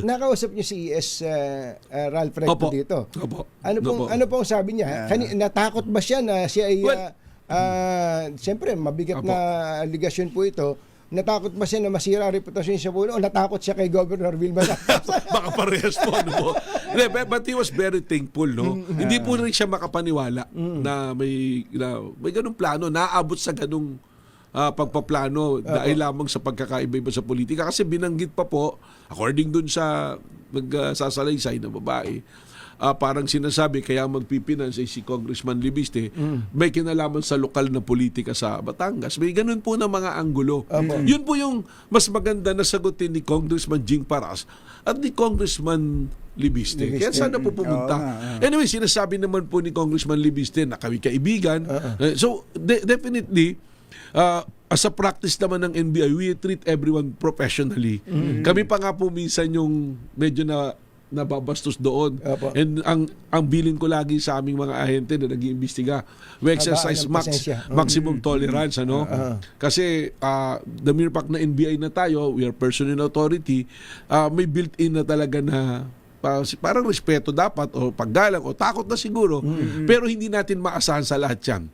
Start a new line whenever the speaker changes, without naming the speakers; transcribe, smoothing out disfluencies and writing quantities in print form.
nakausap niyo si Ralph Recto
Opo.
dito.
Opo.
Ano pong sabi niya? Natakot ba siya na siya ay siyempre mabigat
Opo.
na aligasyon po ito. Natakot ba siya na masira ang reputasyon siya po o natakot siya kay Governor Vilma?
Baka parehas po, ano po. But he was very thankful, no? Hindi po rin siya makapaniwala na may ganung plano, naabot sa ganung pagpaplano dahil lamang sa pagkakaiba-iba sa politika. Kasi binanggit pa po, according dun sa nagsasalaysay na babae, parang sinasabi kaya magpipinance si Congressman Libiste may kinalaman sa lokal na politika sa Batangas. May ganun po na mga anggulo. Yun po yung mas maganda na sagutin ni Congressman Jing Paras at ni Congressman Libiste. Kaya sana po pumunta. Anyway, sinasabi naman po ni Congressman Libiste na kami kaibigan. So, definitely, as a practice naman ng NBI, we treat everyone professionally. Kami pa nga po minsan yung medyo nababastos doon. And ang bilin ko lagi sa aming mga ahente na nag-iimbestiga, we exercise maximum tolerance, ano? Kasi the mere fact na NBI na tayo, we are personal authority, may built-in na talaga na parang respeto dapat o paggalang o takot na siguro, pero hindi natin maasahan sa lahat yan.